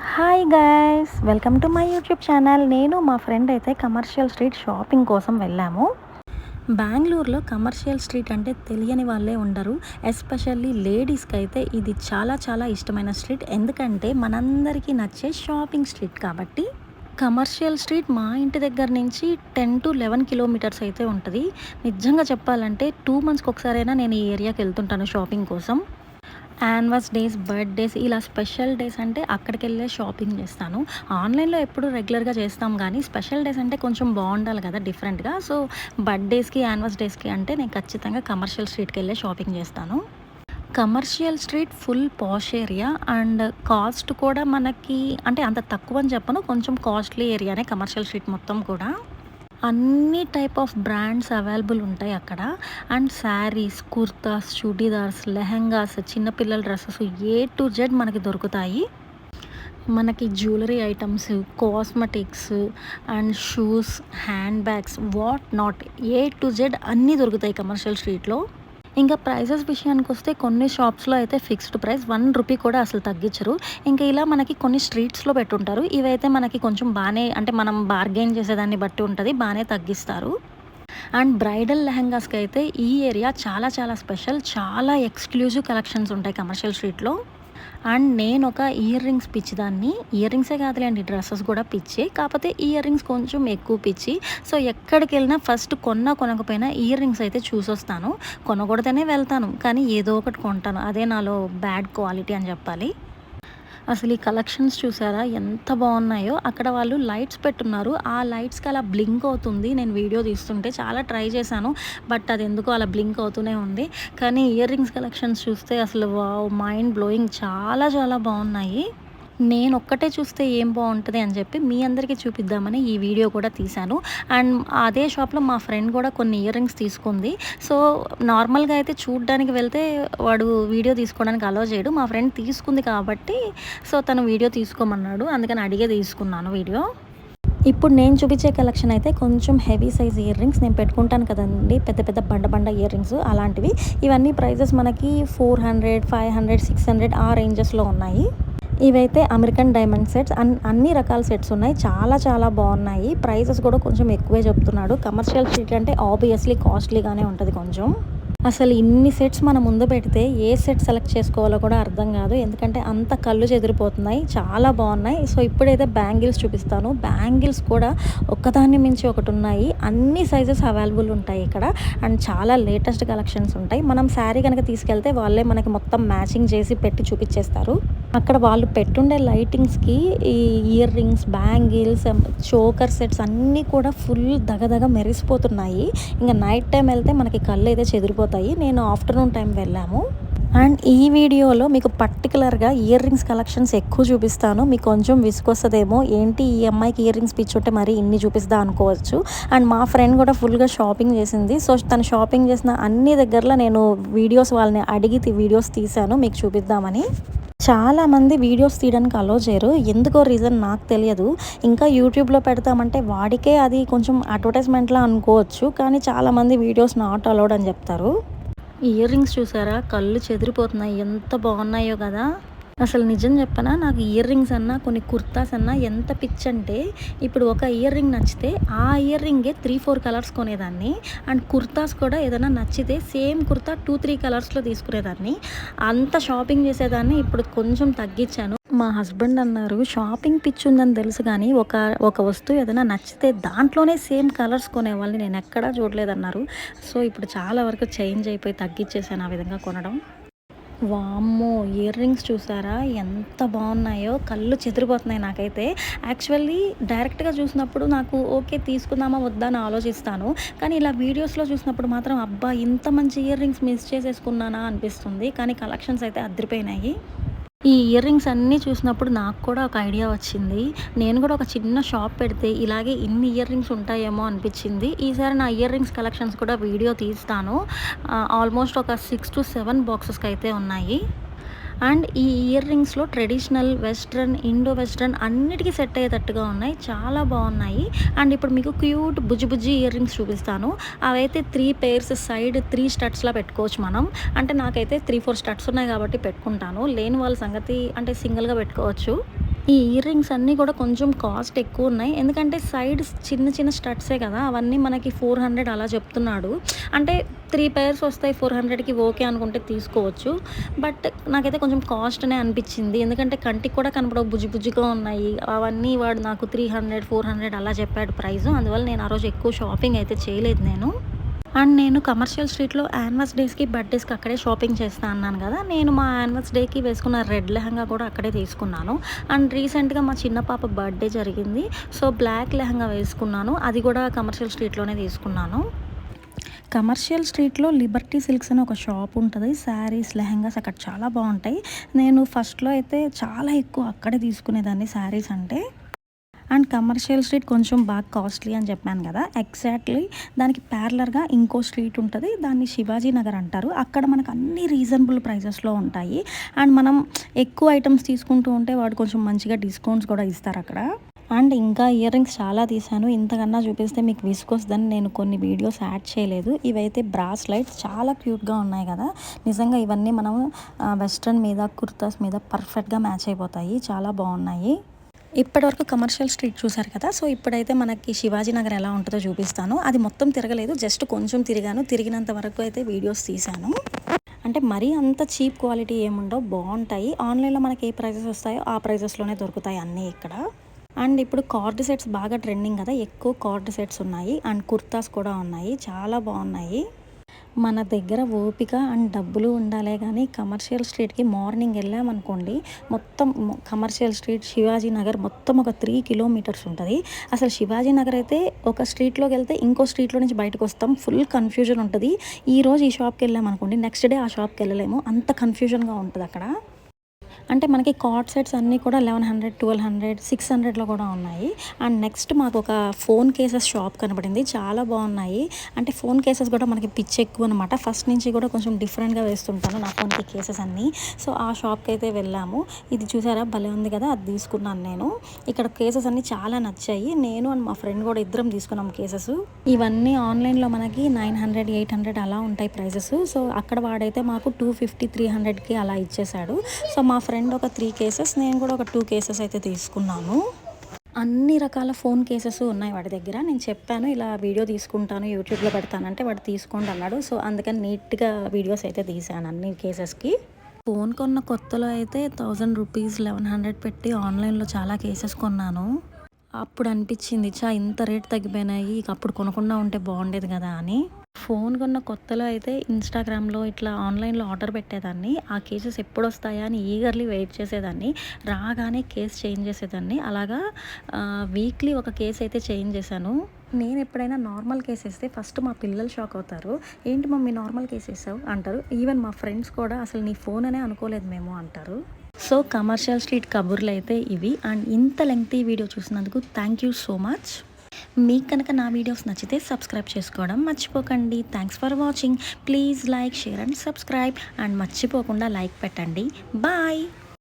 Hi guys, welcome to my YouTube channel. నేను మా friend అయితే కమర్షియల్ స్ట్రీట్ షాపింగ్ కోసం వెళ్ళాము. బెంగళూరులో కమర్షియల్ స్ట్రీట్ అంటే తెలియని వాళ్ళే ఉండరు. ఎస్పెషల్లీ లేడీస్కి అయితే ఇది చాలా చాలా ఇష్టమైన స్ట్రీట్. ఎందుకంటే మనందరికీ నచ్చే షాపింగ్ స్ట్రీట్ కాబట్టి. కమర్షియల్ స్ట్రీట్ మా ఇంటి దగ్గర నుంచి 10 to 11 కిలోమీటర్స్ అయితే ఉంటుంది. నిజంగా చెప్పాలంటే 2 monthsకి ఒకసారైనా నేను ఈ ఏరియాకి వెళ్తుంటాను షాపింగ్ కోసం. యానివర్స్ డేస్, బర్త్డేస్ ఇలా స్పెషల్ డేస్ అంటే అక్కడికెళ్ళే షాపింగ్ చేస్తాను. ఆన్లైన్‌లో ఎప్పుడు రెగ్యులర్‌గా చేస్తాం గానీ, స్పెషల్ డేస్ అంటే కొంచెం బావుండాలి కదా డిఫరెంట్‌గా. సో, బర్త్డేస్‌కి, యానివర్స్ డేస్‌కి అంటే నేను ఖచ్చితంగా కమర్షియల్ స్ట్రీట్‌కెళ్ళే షాపింగ్ చేస్తాను. Commercial street full posh area and cost కూడా మనకి అంటే అంత తక్కువని చెప్పను. కొంచెం కాస్ట్‌లీ ఏరియానే కమర్షియల్ స్ట్రీట్ మొత్తం కూడా. అన్ని టైప్ ఆఫ్ బ్రాండ్స్ అవైలబుల్ ఉంటాయి అక్కడ. అండ్ శారీస్, కుర్తాస్, చుడీదార్స్, లెహెంగాస్, చిన్నపిల్లల డ్రెస్సెస్ ఏ టు జెడ్ మనకి దొరుకుతాయి. మనకి jewellery items, cosmetics and shoes, hand bags, what not A to Z అన్నీ దొరుకుతాయి కమర్షియల్ స్ట్రీట్‌లో. ఇంకా ప్రైజెస్ విషయానికొస్తే కొన్ని షాప్స్‌లో అయితే ఫిక్స్డ్ ప్రైస్ రూ. 1 కూడా అసలు తగ్గించరు. ఇంకా ఇలా మనకి కొన్ని స్ట్రీట్స్‌లో పెట్టుంటారు. ఇవైతే మనకి కొంచెం బానే అంటే మనం బార్గెయిన్ చేసేదాన్ని బట్టి ఉంటది. బానే తగ్గిస్తారు. అండ్ బ్రైడల్ లెహెంగాస్‌కైతే ఈ ఏరియా చాలా చాలా స్పెషల్. చాలా ఎక్స్‌క్లూజివ్ కలెక్షన్స్ ఉంటాయి కమర్షియల్ స్ట్రీట్‌లో. అండ్ నేనొక ఇయర్ రింగ్స్ పిచ్చిదాన్ని. ఇయర్ రింగ్సే కాదులేండి, డ్రెసెస్ కూడా పిచ్చే. కాకపోతే ఇయర్ రింగ్స్ కొంచెం ఎక్కువ పిచ్చి. సో, ఎక్కడికెళ్ళినా ఫస్ట్ కొనకపోయినా ఇయర్ రింగ్స్ అయితే చూసొస్తాను. కొనకూడదనే వెళ్తాను. కానీ ఏదో ఒకటి కొంటాను. అదే నాలో బ్యాడ్ క్వాలిటీ అని చెప్పాలి. అసలు ఈ కలెక్షన్స్ చూసారా ఎంత బాగున్నాయో. అక్కడ వాళ్ళు లైట్స్ పెట్టున్నారు. ఆ లైట్స్‌కి అలా బ్లింక్ అవుతుంది. నేను వీడియో తీస్తుంటే చాలా ట్రై చేశాను. బట్ అది ఎందుకో అలా బ్లింక్ అవుతూనే ఉంది. కానీ ఇయర్ రింగ్స్ కలెక్షన్స్ చూస్తే అసలు వావ్! మైండ్ బ్లోయింగ్ చాలా చాలా బాగున్నాయి. నేనొక్కటే చూస్తే ఏం బావుంటది అని చెప్పి మీ అందరికీ చూపిద్దామని ఈ వీడియో కూడా తీశాను. అండ్ అదే షాప్‌లో మా ఫ్రెండ్ కూడా కొన్ని ఇయర్ రింగ్స్ తీసుకుంది. సో, నార్మల్‌గా అయితే చూడ్డానికి వెళ్తే వాడు వీడియో తీసుకోవడానికి అలో చేయడు. మా ఫ్రెండ్ తీసుకుంది కాబట్టి సో, తను వీడియో తీసుకోమన్నాడు. అందుకని అడిగే తీసుకున్నాను వీడియో. ఇప్పుడు నేను చూపించే కలెక్షన్ అయితే కొంచెం హెవీ సైజ్ ఇయర్ రింగ్స్. నేను పెట్టుకుంటాను కదండీ పెద్ద పెద్ద బండ ఇయర్ రింగ్స్ అలాంటివి. ఇవన్నీ ప్రైజెస్ మనకి 400, 500, 600 ఆ రేంజెస్‌లో ఉన్నాయి. ఇవైతే అమెరికన్ డైమండ్ సెట్స్. అన్ని రకాల సెట్స్ ఉన్నాయి. చాలా చాలా బాగున్నాయి. ప్రైజెస్ కూడా కొంచెం ఎక్కువే చెప్తున్నాడు. కమర్షియల్ స్ట్రీట్ అంటే ఆబ్వియస్లీ కాస్ట్లీగానే ఉంటుంది కొంచెం. అసలు ఇన్ని సెట్స్ మన ముందు పెడితే ఏ సెట్ సెలెక్ట్ చేసుకోవాలో కూడా అర్థం కాదు. ఎందుకంటే అంత కళ్ళు చెదిరిపోతున్నాయి. చాలా బాగున్నాయి. సో, ఇప్పుడైతే బ్యాంగిల్స్ చూపిస్తాను. బ్యాంగిల్స్ కూడా ఒకదాన్ని మించి ఒకటి ఉన్నాయి. అన్ని సైజెస్ అవైలబుల్ ఉంటాయి ఇక్కడ. అండ్ చాలా లేటెస్ట్ కలెక్షన్స్ ఉంటాయి. మనం శారీ కనుక తీసుకెళ్తే వాళ్ళే మనకి మొత్తం మ్యాచింగ్ చేసి పెట్టి చూపించేస్తారు. అక్కడ వాళ్ళు పెట్టుండే లైటింగ్స్‌కి ఈ ear rings, bangles, choker sets అన్నీ కూడా ఫుల్ దగదగ మెరిసిపోతున్నాయి. ఇంక నైట్ టైం వెళ్తే మనకి కళ్ళైతే చెదిరిపోతాయి. నేను ఆఫ్టర్‌నూన్ టైం వెళ్ళాము. అండ్ ఈ వీడియోలో మీకు పర్టికులర్‌గా ఇయర్ రింగ్స్ కలెక్షన్స్ ఎక్కువ చూపిస్తాను. మీకు కొంచెం విసుగొస్తదేమో, ఏంటి ఈ అమ్మాయికి ఇయర్ రింగ్స్ పిచ్చుంటే మరి ఇన్ని చూపిస్తదా అనుకోవచ్చు. అండ్ మా ఫ్రెండ్ కూడా ఫుల్‌గా షాపింగ్ చేసింది. సో, తను షాపింగ్ చేసిన అన్ని దగ్గరలో నేను వీడియోస్ వాళ్ళని అడిగి వీడియోస్ తీశాను మీకు చూపిద్దామని. చాలామంది వీడియోస్ తీయడానికి అలో చేయరు. ఎందుకో రీజన్ నాకు తెలియదు. ఇంకా యూట్యూబ్‌లో పెడతామంటే వాడికే అది కొంచెం అడ్వర్టైజ్‌మెంట్‌లా అనుకోవచ్చు. కానీ చాలామంది వీడియోస్ నాట్ అలౌడ్ అని చెప్తారు. ఇయర్ రింగ్స్ చూసారా? కళ్ళు చెదిరిపోతున్నాయి. ఎంత బాగున్నాయో కదా! అసలు నిజం చెప్పనా, నాకు ఇయర్ రింగ్స్ అన్నా, కొన్ని కుర్తాస్ అన్నా ఎంత పిచ్చంటే, ఇప్పుడు ఒక ఇయర్ రింగ్ నచ్చితే ఆ ఇయర్ రింగే 3, 4 కలర్స్ కొనేదాన్ని. అండ్ కుర్తాస్ కూడా ఏదైనా నచ్చితే సేమ్ కుర్తా 2, 3 కలర్స్‌లో తీసుకునేదాన్ని. అంత షాపింగ్ చేసేదాన్ని. ఇప్పుడు కొంచెం తగ్గించాను. మా హస్బెండ్ అన్నారు, షాపింగ్ పిచ్చి ఉందని తెలుసు కానీ ఒక వస్తువు ఏదైనా నచ్చితే దాంట్లోనే సేమ్ కలర్స్ కొనేవాళ్ళని నేను ఎక్కడా చూడలేదన్నారు. సో, ఇప్పుడు చాలా వరకు చేంజ్ అయిపోయి తగ్గించేసాను ఆ విధంగా కొనడం. వామ్మో! ఇయర్ రింగ్స్ చూసారా? ఎంత బాగున్నాయో. కళ్ళు చెదిరిపోతున్నాయి నాకైతే. యాక్చువల్లీ డైరెక్ట్‌గా చూసినప్పుడు నాకు ఓకే తీసుకుందామా వద్దా అని ఆలోచిస్తాను. కానీ ఇలా వీడియోస్‌లో చూసినప్పుడు మాత్రం అబ్బా! ఇంత మంచి ఇయర్ రింగ్స్ మిస్ చేసేసుకున్నానా అనిపిస్తుంది. కానీ కలెక్షన్స్ అయితే అదిరిపోయినాయి. ఈ ఇయర్ రింగ్స్ అన్నీ చూసినప్పుడు నాకు కూడా ఒక ఐడియా వచ్చింది. నేను కూడా ఒక చిన్న షాప్ పెడితే ఇలాగే ఇన్ని ఇయర్ రింగ్స్ ఉంటాయేమో అనిపించింది. ఈసారి నా ఇయర్ రింగ్స్ కలెక్షన్స్ కూడా వీడియో తీస్తాను. ఆల్మోస్ట్ ఒక 6-7 బాక్సెస్‌కి అయితే ఉన్నాయి. అండ్ ఈ ఇయర్ రింగ్స్‌లో ట్రెడిషనల్, వెస్ట్రన్, ఇండో వెస్ట్రన్ అన్నిటికి సెట్ అయ్యేటట్టుగా ఉన్నాయి. చాలా బాగున్నాయి. అండ్ ఇప్పుడు మీకు క్యూట్ బుజ్జి ఇయర్ రింగ్స్ చూపిస్తాను. అవైతే 3 పెయిర్స్ సైడ్ 3 స్టడ్స్‌లా పెట్టుకోవచ్చు మనం. అంటే నాకైతే 3, 4 స్టడ్స్ ఉన్నాయి కాబట్టి పెట్టుకుంటాను. లేని వాళ్ళ సంగతి అంటే సింగిల్‌గా పెట్టుకోవచ్చు. ఈ ఇయర్ రింగ్స్ అన్నీ కూడా కొంచెం కాస్ట్ ఎక్కువ ఉన్నాయి. ఎందుకంటే సైడ్స్ చిన్న చిన్న స్టడ్సే కదా! అవన్నీ మనకి 400 అలా చెప్తున్నాడు. అంటే 3 పెయిర్స్ వస్తాయి 400కి ఓకే అనుకుంటే తీసుకోవచ్చు. బట్ నాకైతే కొంచెం కాస్ట్‌నే అనిపిచ్చింది. ఎందుకంటే కంటికి కూడా కనపడవు బుజ్జి బుజ్జిగా ఉన్నాయి. అవన్నీ వాడు నాకు 300, 400 అలా చెప్పాడు ప్రైసు. అందువల్ల నేను ఆ రోజు ఎక్కువ షాపింగ్ అయితే చేయలేదు నేను. అండ్ నేను కమర్షియల్ స్ట్రీట్‌లో యానివర్స్ డేస్‌కి, బర్త్‌డేస్‌కి అక్కడే షాపింగ్ చేస్తా అన్నాను గదా! నేను మా యానివర్స్ డేకి వేసుకున్న రెడ్ లెహంగా కూడా అక్కడే తీసుకున్నాను. అండ్ రీసెంట్‌గా మా చిన్న పాప బర్త్‌డే జరిగింది. సో, బ్లాక్ లెహంగా వేసుకున్నాను. అది కూడా కమర్షియల్ స్ట్రీట్‌లోనే తీసుకున్నాను. కమర్షియల్ స్ట్రీట్‌లో లిబర్టీ సిల్క్స్ అని ఒక షాప్ ఉంటది. శారీస్, లెహెంగాస్ అక్కడ చాలా బావుంటాయి. నేను ఫస్ట్‌లో అయితే చాలా ఎక్కువ అక్కడే తీసుకునేదాన్ని శారీస్ అంటే. అండ్ కమర్షియల్ స్ట్రీట్ కొంచెం బాగా కాస్ట్లీ అని చెప్పాను కదా! ఎగ్జాక్ట్‌లీ దానికి ప్యారలర్‌గా ఇంకో స్ట్రీట్ ఉంటది. దాన్ని శివాజీ నగర్ అంటారు. అక్కడ మనకు అన్నీ రీజనబుల్ ప్రైజెస్‌లో ఉంటాయి. అండ్ మనం ఎక్కువ ఐటెమ్స్ తీసుకుంటూ ఉంటే వాడు కొంచెం మంచిగా డిస్కౌంట్స్ కూడా ఇస్తారక్కడ. అండ్ ఇంకా ఇయర్ రింగ్స్ చాలా తీశాను. ఇంతకన్నా చూపిస్తే మీకు విసుగొస్తదని నేను కొన్ని వీడియోస్ యాడ్ చేయలేదు. ఇవైతే బ్రాస్లైట్స్ చాలా క్యూట్‌గా ఉన్నాయి కదా! నిజంగా ఇవన్నీ మనం వెస్ట్రన్ మీద, కుర్తాస్ మీద పర్ఫెక్ట్‌గా మ్యాచ్ అయిపోతాయి. చాలా బావున్నాయి. ఇప్పటివరకు కమర్షియల్ స్ట్రీట్ చూసారు కదా! సో, ఇప్పుడైతే మనకి శివాజీ నగర్ ఎలా ఉంటదో చూపిస్తాను. అది మొత్తం తిరగలేదు. జస్ట్ కొంచెం తిరిగాను. తిరిగినంత వరకు అయితే వీడియోస్ తీశాను. అంటే మరీ అంత చీప్ క్వాలిటీ ఏముండవు. బావుంటాయి. ఆన్‌లైన్‌లో మనకి ఏ ప్రైజెస్ వస్తాయో ఆ ప్రైజెస్‌లోనే దొరుకుతాయి అన్నీ ఇక్కడ. అండ్ ఇప్పుడు కార్డ్ సెట్స్ బాగా ట్రెండింగ్ కదా! ఎక్కువ కార్డ్ సెట్స్ ఉన్నాయి. అండ్ కుర్తాస్ కూడా ఉన్నాయి. చాలా బావున్నాయి. మన దగ్గర ఓపిక అండ్ డబ్బులు ఉండాలే గానీ, కమర్షియల్ స్ట్రీట్‌కి మార్నింగ్ ఎళ్ళామనుకోండి, మొత్తం కమర్షియల్ స్ట్రీట్, శివాజీ నగర్ మొత్తం ఒక 3 కిలోమీటర్స్ ఉంటది. అసలు శివాజీ నగర్ అయితే ఒక స్ట్రీట్‌లోకెళ్తే ఇంకో స్ట్రీట్‌లో నుంచి బయటకొస్తాం. ఫుల్ కన్‌ఫ్యూజన్ ఉంటది. ఈరోజు ఈ షాప్‌కెళ్ళామనుకోండి, నెక్స్ట్ డే ఆ షాప్‌కెళ్ళలేము. అంత కన్‌ఫ్యూజన్‌గా ఉంటదక్కడ. అంటే మనకి కార్డ్ సెట్స్ అన్నీ కూడా 1100, 1200, 600లో కూడా ఉన్నాయి. అండ్ నెక్స్ట్ మాకొక ఫోన్ కేసెస్ షాప్ కనపడింది. చాలా బావున్నాయి. అంటే ఫోన్ కేసెస్ కూడా మనకి పిచ్చి ఎక్కువనమాట. ఫస్ట్ నుంచి కూడా కొంచెం డిఫరెంట్‌గా వేస్తుంటాను నా ఫోన్‌కి కేసెస్ అన్నీ. సో, ఆ షాప్‌కైతే వెళ్ళాము. ఇది చూసారా భలే ఉంది కదా! అది తీసుకున్నాను నేను. ఇక్కడ కేసెస్ అన్నీ చాలా నచ్చాయి. నేను అండ్ మా ఫ్రెండ్ కూడా ఇద్దరం తీసుకున్నాం కేసెస్. ఇవన్నీ ఆన్‌లైన్‌లో మనకి 900, 800 అలా ఉంటాయి ప్రైజెస్. సో, అక్కడ వాడైతే మాకు 250, 300కి అలా ఇచ్చేసాడు. సో, మా ఫ్రెండ్ ఒక 3 కేసెస్, నేను కూడా ఒక 2 కేసెస్ అయితే తీసుకున్నాను. అన్ని రకాల ఫోన్ కేసెస్ ఉన్నాయి వాడి దగ్గర. నేను చెప్పాను ఇలా వీడియో తీసుకుంటాను, యూట్యూబ్‌లో పెడతానంటే వాడు తీసుకోండి అన్నాడు. సో, అందుకని నీట్‌గా వీడియోస్ అయితే తీశాను అన్ని కేసెస్‌కి. ఫోన్ కొన్న కొత్తలో అయితే రూ. 1000, 1100 పెట్టి ఆన్‌లైన్‌లో చాలా కేసెస్ కొన్నాను. అప్పుడు అనిపించింది ఇంత రేట్ తగ్గిపోయినాయి. ఇక అప్పుడు కొనకుండా ఉంటే బాగుండేది కదా అని. ఫోన్ కొన్న కొత్తలో అయితే ఇన్‌స్టాగ్రామ్‌లో ఇట్లా ఆన్‌లైన్‌లో ఆర్డర్ పెట్టేదాన్ని. ఆ కేసెస్ ఎప్పుడొస్తాయా అని ఈగర్‌లీ వెయిట్ చేసేదాన్ని. రాగానే కేస్ చేంజ్ చేసేదాన్ని. అలాగా వీక్లీ ఒక కేస్ అయితే చేంజ్ చేశాను. నేను ఎప్పుడైనా నార్మల్ కేస్ ఏస్తే ఫస్ట్ మా పిల్లలు షాక్ అవుతారు. "ఏంటి మమ్మీ నార్మల్ కేస్ ఏసావు" అంటారు. ఈవెన్ మా ఫ్రెండ్స్ కూడా "అసలు నీ ఫోన్ అనే అనుకోలేదు మేము" అంటారు. సో, కమర్షియల్ స్ట్రీట్ కబుర్లయితే ఇవి. అండ్ ఇంత లెంగ్తీ వీడియో చూసినందుకు థ్యాంక్ యూ సో మచ్. మీకు కనుక నా వీడియోస్ నచ్చితే సబ్స్క్రైబ్ చేసుకోవడం మర్చిపోకండి. Thanks for watching. Please like, share and subscribe. And మర్చిపోకుండా లైక్ పెట్టండి. బాయ్.